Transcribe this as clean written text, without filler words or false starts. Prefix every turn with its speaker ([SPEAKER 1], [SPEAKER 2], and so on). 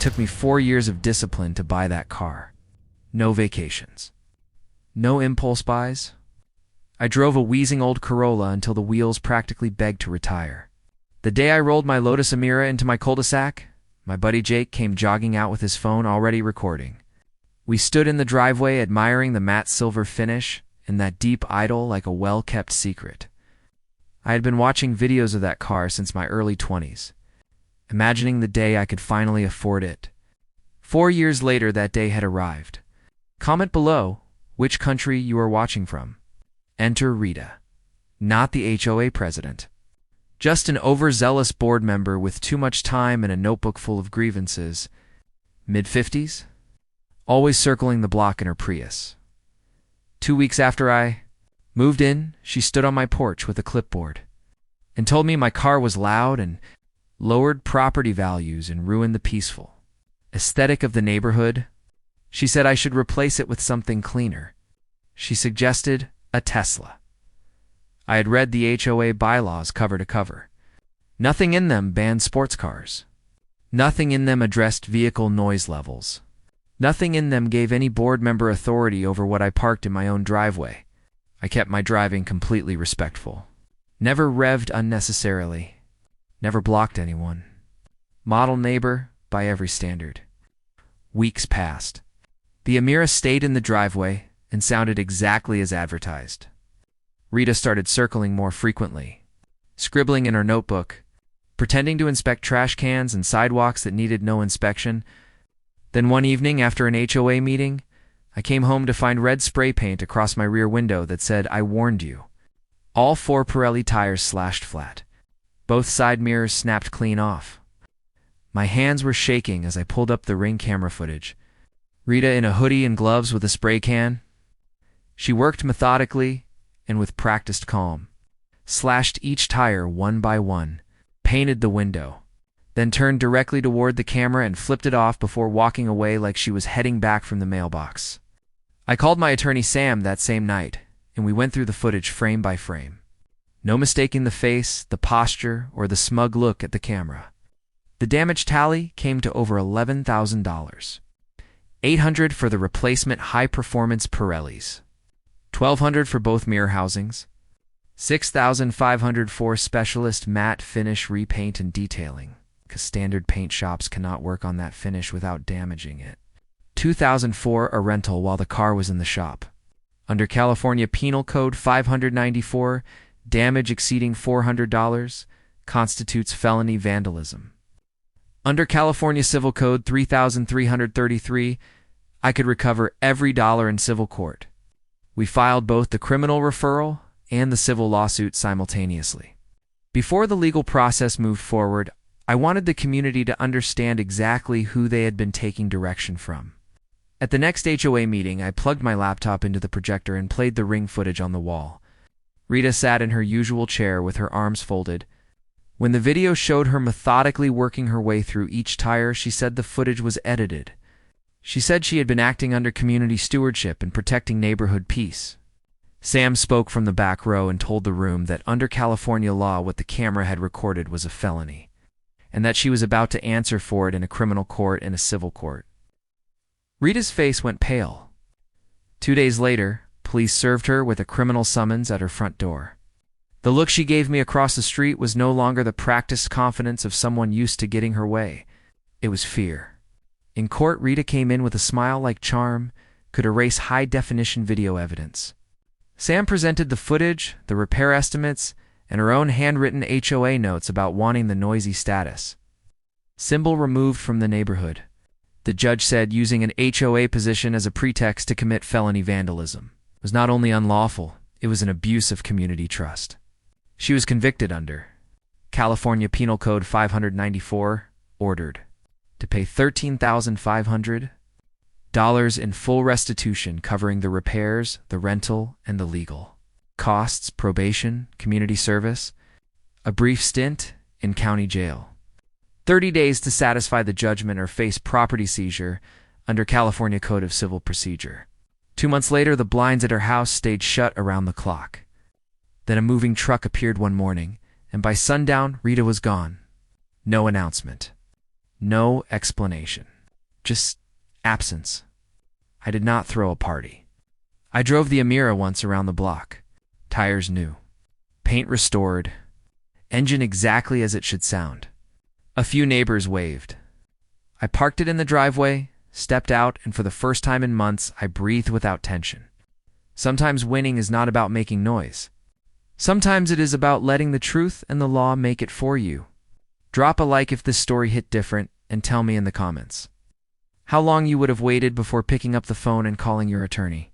[SPEAKER 1] took me 4 years of discipline to buy that car. No vacations. No impulse buys. I drove a wheezing old Corolla until the wheels practically begged to retire. The day I rolled my Lotus Emira into my cul-de-sac, my buddy Jake came jogging out with his phone already recording. We stood in the driveway admiring the matte silver finish and that deep idol like a well-kept secret. I had been watching videos of that car since my early 20s, imagining the day I could finally afford it. 4 years later, that day had arrived. Comment below which country you are watching from. Enter Rita, not the HOA president. Just an overzealous board member with too much time and a notebook full of grievances. Mid-50s? Always circling the block in her Prius. 2 weeks after I moved in, she stood on my porch with a clipboard and told me my car was loud and lowered property values and ruined the peaceful aesthetic of the neighborhood. She said I should replace it with something cleaner. She suggested a Tesla. I had read the HOA bylaws cover to cover. Nothing in them banned sports cars. Nothing in them addressed vehicle noise levels. Nothing in them gave any board member authority over what I parked in my own driveway. I kept my driving completely respectful. Never revved unnecessarily. Never blocked anyone. Model neighbor by every standard. Weeks passed. The Emira stayed in the driveway and sounded exactly as advertised. Rita started circling more frequently, scribbling in her notebook, pretending to inspect trash cans and sidewalks that needed no inspection. Then one evening after an HOA meeting, I came home to find red spray paint across my rear window that said, "I warned you." All 4 Pirelli tires slashed flat. Both side mirrors snapped clean off. My hands were shaking as I pulled up the Ring camera footage. Rita in a hoodie and gloves with a spray can. She worked methodically and with practiced calm. Slashed each tire one by one, painted the window, then turned directly toward the camera and flipped it off before walking away like she was heading back from the mailbox. I called my attorney Sam that same night, and we went through the footage frame by frame. No mistaking the face, the posture, or the smug look at the camera. The damage tally came to over $11,000. $800 for the replacement high-performance Pirellis. $1,200 for both mirror housings. $6,500 for specialist matte finish repaint and detailing, because standard paint shops cannot work on that finish without damaging it. $2,000 for a rental while the car was in the shop. Under California Penal Code 594, damage exceeding $400 constitutes felony vandalism. Under California Civil Code 3333, I could recover every dollar in civil court. We filed both the criminal referral and the civil lawsuit simultaneously. Before the legal process moved forward, I wanted the community to understand exactly who they had been taking direction from. At the next HOA meeting, I plugged my laptop into the projector and played the Ring footage on the wall. Rita sat in her usual chair with her arms folded. When the video showed her methodically working her way through each tire, she said the footage was edited. She said she had been acting under community stewardship and protecting neighborhood peace. Sam spoke from the back row and told the room that under California law what the camera had recorded was a felony, and that she was about to answer for it in a criminal court and a civil court. Rita's face went pale. 2 days later, police served her with a criminal summons at her front door. The look she gave me across the street was no longer the practiced confidence of someone used to getting her way. It was fear. In court, Rita came in with a smile like charm, could erase high-definition video evidence. Sam presented the footage, the repair estimates, and her own handwritten HOA notes about wanting the noisy status. Symbol removed from the neighborhood. The judge said using an HOA position as a pretext to commit felony vandalism was not only unlawful, it was an abuse of community trust. She was convicted under California Penal Code 594, ordered to pay $13,500 in full restitution covering the repairs, the rental, and the legal costs, probation, community service, a brief stint in county jail, 30 days to satisfy the judgment or face property seizure under California Code of Civil Procedure. 2 months later, the blinds at her house stayed shut around the clock. Then a moving truck appeared one morning, and by sundown, Rita was gone. No announcement. No explanation. Just absence. I did not throw a party. I drove the Amira once around the block. Tires new. Paint restored. Engine exactly as it should sound. A few neighbors waved. I parked it in the driveway, stepped out, and for the first time in months, I breathed without tension. Sometimes winning is not about making noise. Sometimes it is about letting the truth and the law make it for you. Drop a like if this story hit different, and tell me in the comments how long you would have waited before picking up the phone and calling your attorney.